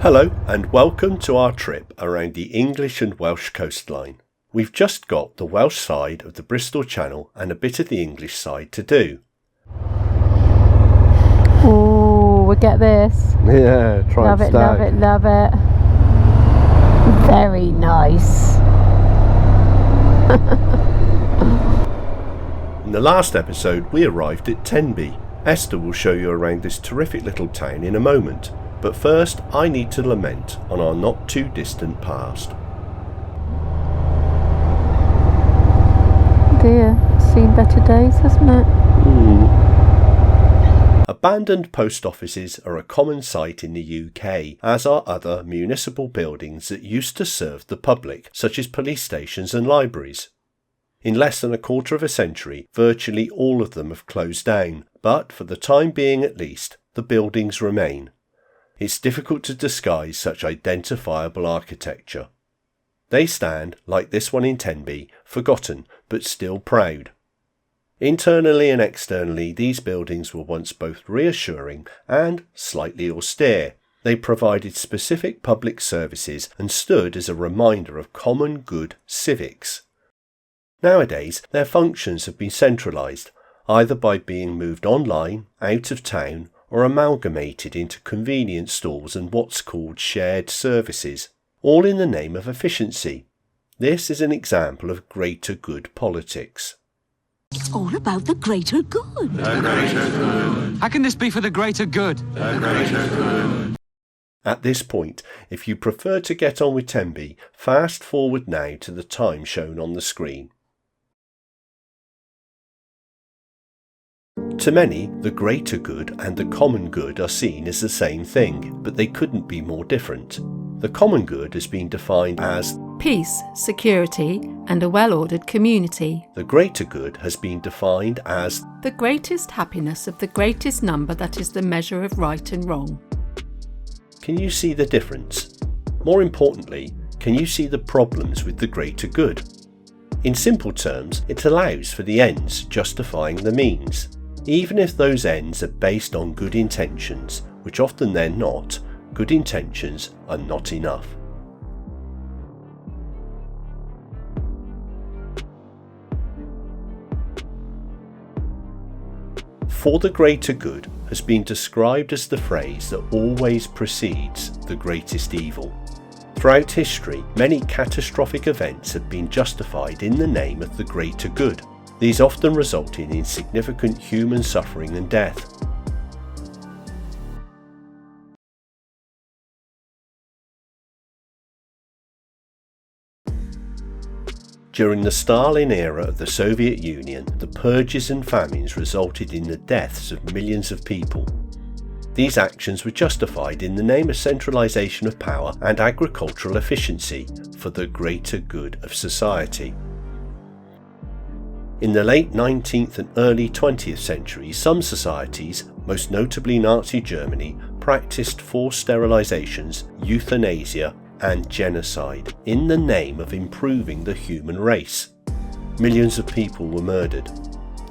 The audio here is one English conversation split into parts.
Hello and welcome to our trip around the English and Welsh coastline. We've just got the Welsh side of the Bristol Channel and a bit of the English side to do. Oh, we'll get this. Yeah, try love and it, stay. love it, love it. Very nice. In the last episode we arrived at Tenby. Esther will show you around this terrific little town in a moment, but first I need to lament on our not too distant past. Dear, it's seen better days, hasn't it? Abandoned post offices are a common sight in the UK, as are other municipal buildings that used to serve the public, such as police stations and libraries. In less than a quarter of a century, virtually all of them have closed down, but for the time being at least, the buildings remain. It's difficult to disguise such identifiable architecture. They stand, like this one in Tenby, forgotten but still proud. Internally and externally, these buildings were once both reassuring and slightly austere. They provided specific public services and stood as a reminder of common good civics. Nowadays, their functions have been centralised, either by being moved online, out of town, or amalgamated into convenience stores and what's called shared services, all in the name of efficiency. This is an example of greater good politics. It's all about the greater good. The greater good. How can this be for the greater good? The greater good. At this point, if you prefer to get on with Tenby, fast forward now to the time shown on the screen. To many, the greater good and the common good are seen as the same thing, but they couldn't be more different. The common good has been defined as peace, security, and a well-ordered community. The greater good has been defined as the greatest happiness of the greatest number that is the measure of right and wrong. Can you see the difference? More importantly, can you see the problems with the greater good? In simple terms, it allows for the ends justifying the means. Even if those ends are based on good intentions, which often they're not, good intentions are not enough. For the greater good has been described as the phrase that always precedes the greatest evil. Throughout history, many catastrophic events have been justified in the name of the greater good. These often resulting in significant human suffering and death. During the Stalin era of the Soviet Union, the purges and famines resulted in the deaths of millions of people. These actions were justified in the name of centralisation of power and agricultural efficiency for the greater good of society. In the late 19th and early 20th centuries, some societies, most notably Nazi Germany, practiced forced sterilizations, euthanasia, and genocide in the name of improving the human race. Millions of people were murdered.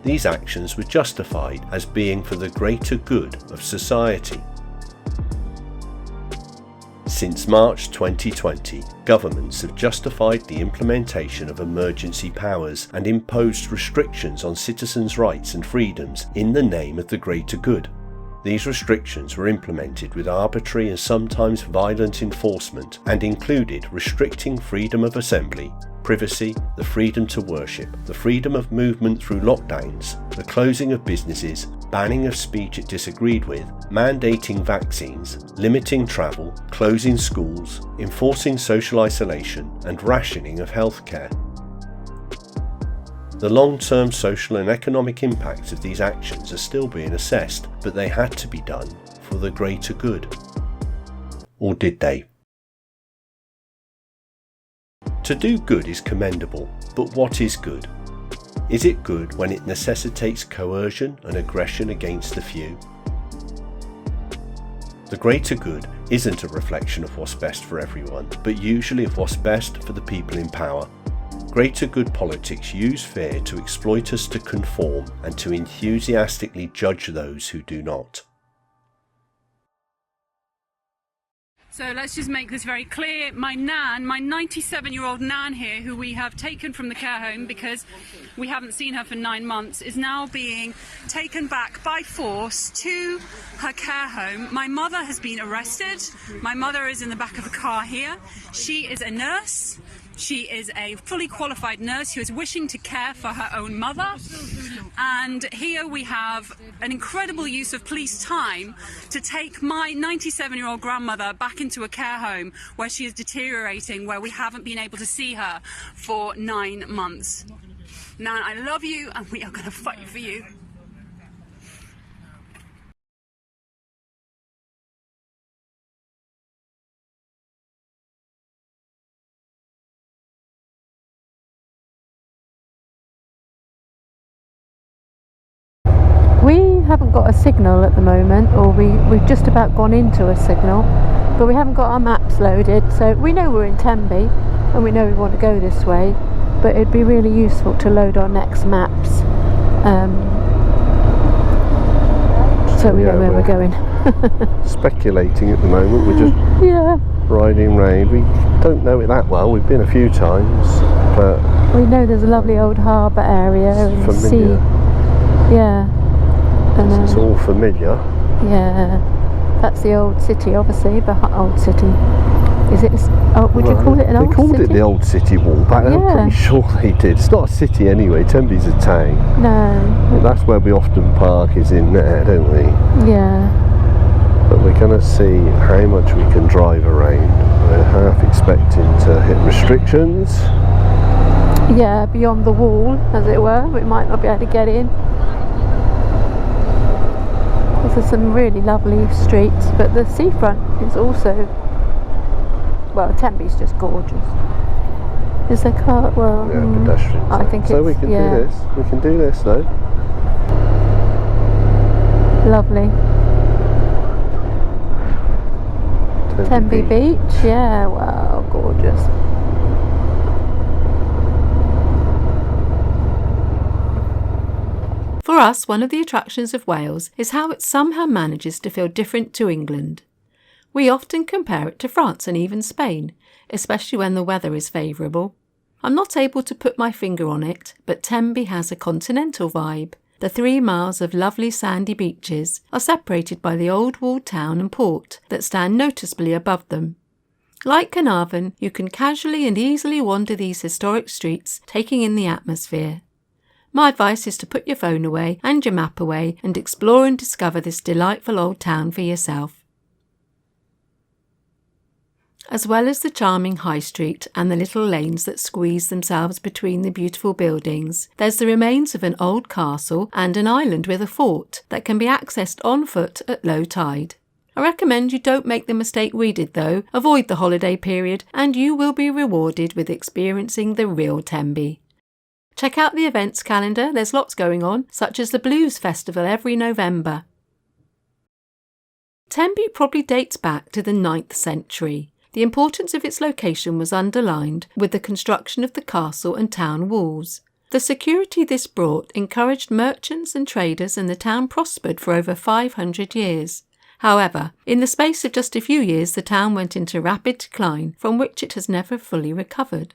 These actions were justified as being for the greater good of society. Since March 2020, governments have justified the implementation of emergency powers and imposed restrictions on citizens' rights and freedoms in the name of the greater good. These restrictions were implemented with arbitrary and sometimes violent enforcement and included restricting freedom of assembly, privacy, the freedom to worship, the freedom of movement through lockdowns, the closing of businesses, banning of speech it disagreed with, mandating vaccines, limiting travel, closing schools, enforcing social isolation, and rationing of healthcare. The long-term social and economic impacts of these actions are still being assessed, but they had to be done for the greater good. Or did they? To do good is commendable, but what is good? Is it good when it necessitates coercion and aggression against the few? The greater good isn't a reflection of what's best for everyone, but usually of what's best for the people in power. Greater good politics use fear to exploit us to conform and to enthusiastically judge those who do not. So let's just make this very clear. My nan, my 97-year-old nan here, who we have taken from the care home because we haven't seen her for 9 months, is now being taken back by force to her care home. My mother has been arrested. My mother is in the back of the car here. She is a nurse. She is a fully qualified nurse who is wishing to care for her own mother. And here we have an incredible use of police time to take my 97-year-old grandmother back into a care home where she is deteriorating, where we haven't been able to see her for 9 months. Nan, I love you and we are going to fight for you. We haven't got a signal at the moment, or we've just about gone into a signal, but we haven't got our maps loaded, so we know we're in Tenby and we know we want to go this way, but it'd be really useful to load our next maps so we know where we're going. Speculating at the moment, we're just riding round. We don't know it that well, we've been a few times, but we know there's a lovely old harbour area and the sea. Yeah. And, it's all familiar. Yeah, that's the old city, obviously, the old city. Is it? Would you call it an old city? They called it the old city wall back then. I'm pretty sure they did. It's not a city anyway. Tenby's a town. No. But that's where we often park, is in there, don't we? Yeah. But we're going to see how much we can drive around. We're half expecting to hit restrictions. Yeah, beyond the wall, as it were. We might not be able to get in. There's some really lovely streets, but the seafront is also, well, Tenby's just gorgeous. Is there car? Well, pedestrians. I think so. We can do this. We can do this though. Lovely. Tenby Beach. Yeah. Wow, gorgeous. For us, one of the attractions of Wales is how it somehow manages to feel different to England. We often compare it to France and even Spain, especially when the weather is favourable. I'm not able to put my finger on it, but Tenby has a continental vibe. The 3 miles of lovely sandy beaches are separated by the old walled town and port that stand noticeably above them. Like Carnarvon, you can casually and easily wander these historic streets, taking in the atmosphere. My advice is to put your phone away and your map away and explore and discover this delightful old town for yourself. As well as the charming high street and the little lanes that squeeze themselves between the beautiful buildings, there's the remains of an old castle and an island with a fort that can be accessed on foot at low tide. I recommend you don't make the mistake we did though, avoid the holiday period and you will be rewarded with experiencing the real Tenby. Check out the events calendar, there's lots going on, such as the Blues Festival every November. Tenby probably dates back to the 9th century. The importance of its location was underlined with the construction of the castle and town walls. The security this brought encouraged merchants and traders, and the town prospered for over 500 years. However, in the space of just a few years the town went into rapid decline, from which it has never fully recovered.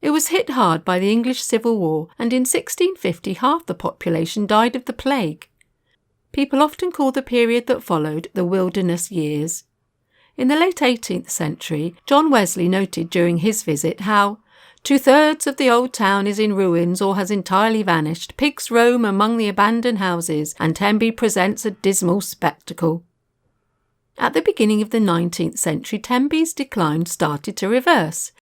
It was hit hard by the English Civil War, and in 1650 half the population died of the plague. People often call the period that followed the Wilderness Years. In the late 18th century, John Wesley noted during his visit how 2/3 of the old town is in ruins or has entirely vanished, pigs roam among the abandoned houses, and Tenby presents a dismal spectacle. At the beginning of the 19th century, Tenby's decline started to reverse.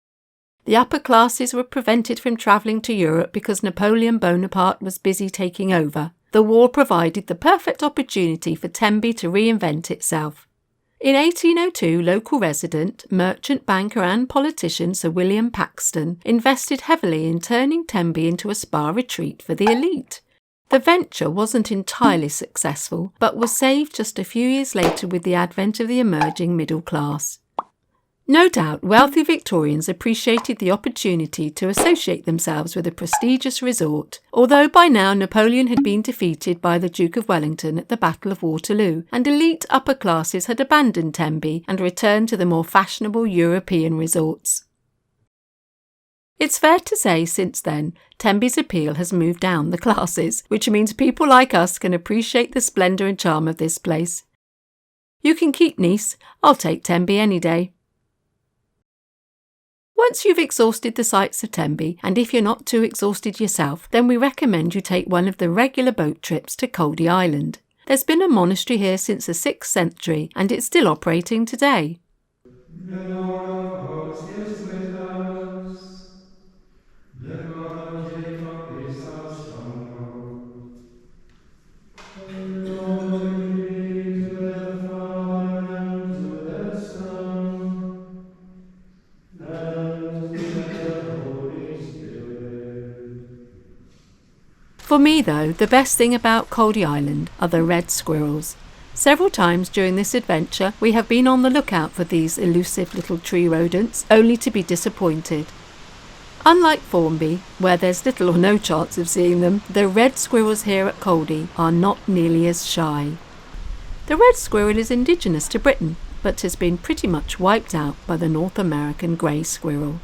The upper classes were prevented from travelling to Europe because Napoleon Bonaparte was busy taking over. The war provided the perfect opportunity for Tenby to reinvent itself. In 1802, local resident, merchant, banker and politician Sir William Paxton invested heavily in turning Tenby into a spa retreat for the elite. The venture wasn't entirely successful, but was saved just a few years later with the advent of the emerging middle class. No doubt wealthy Victorians appreciated the opportunity to associate themselves with a prestigious resort, although by now Napoleon had been defeated by the Duke of Wellington at the Battle of Waterloo, and elite upper classes had abandoned Tenby and returned to the more fashionable European resorts. It's fair to say since then, Tenby's appeal has moved down the classes, which means people like us can appreciate the splendour and charm of this place. You can keep Nice, I'll take Tenby any day. Once you've exhausted the sights of Tenby, and if you're not too exhausted yourself, then we recommend you take one of the regular boat trips to Coldy Island. There's been a monastery here since the 6th century, and it's still operating today. For me though, the best thing about Coldy Island are the red squirrels. Several times during this adventure we have been on the lookout for these elusive little tree rodents, only to be disappointed. Unlike Formby, where there's little or no chance of seeing them, the red squirrels here at Coldy are not nearly as shy. The red squirrel is indigenous to Britain, but has been pretty much wiped out by the North American grey squirrel.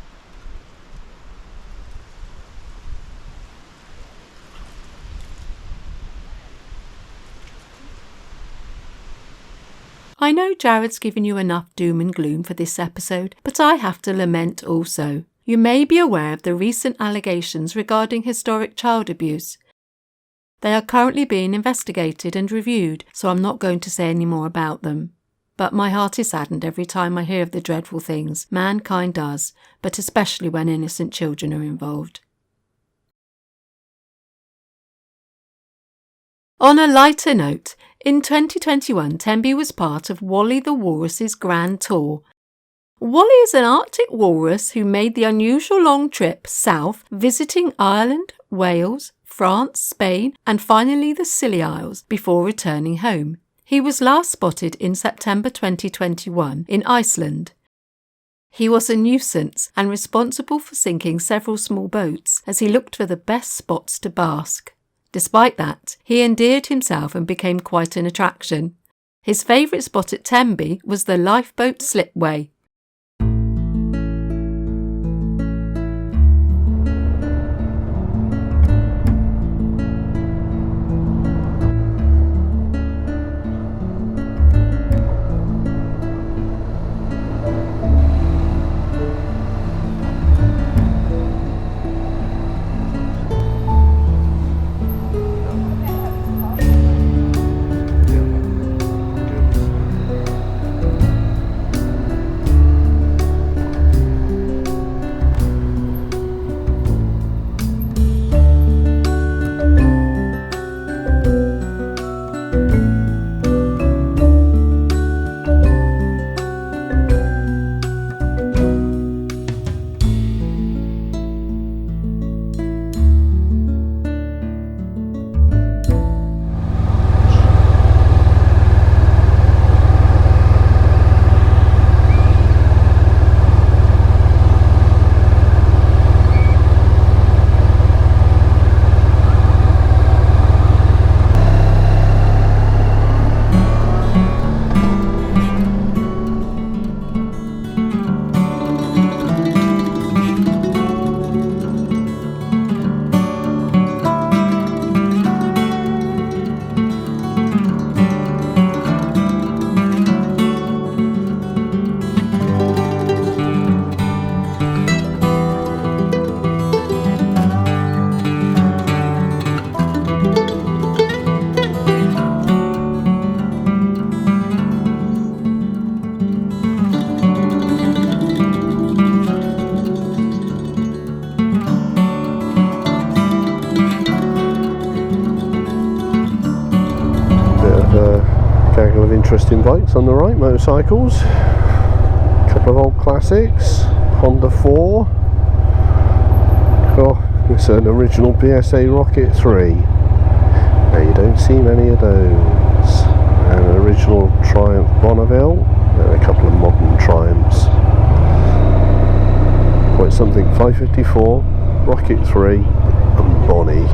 I know Jared's given you enough doom and gloom for this episode, but I have to lament also. You may be aware of the recent allegations regarding historic child abuse. They are currently being investigated and reviewed, so I'm not going to say any more about them. But my heart is saddened every time I hear of the dreadful things mankind does, but especially when innocent children are involved. On a lighter note, in 2021, Tenby was part of Wally the Walrus's Grand Tour. Wally is an Arctic walrus who made the unusual long trip south, visiting Ireland, Wales, France, Spain, and finally the Scilly Isles before returning home. He was last spotted in September 2021 in Iceland. He was a nuisance and responsible for sinking several small boats as he looked for the best spots to bask. Despite that, he endeared himself and became quite an attraction. His favourite spot at Tenby was the lifeboat slipway. Gaggle of interesting bikes on the right, motorcycles, a couple of old classics, Honda 4, it's an original BSA Rocket 3, now you don't see many of those, an original Triumph Bonneville, and a couple of modern Triumphs. Right, something 554, Rocket 3 and Bonnie.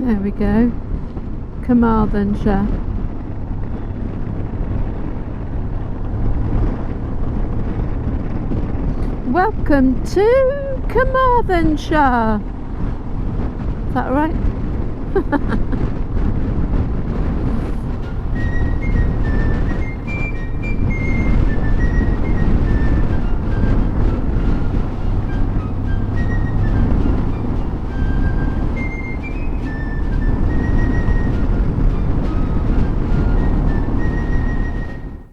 There we go. Carmarthenshire. Welcome to Carmarthenshire. Is that right?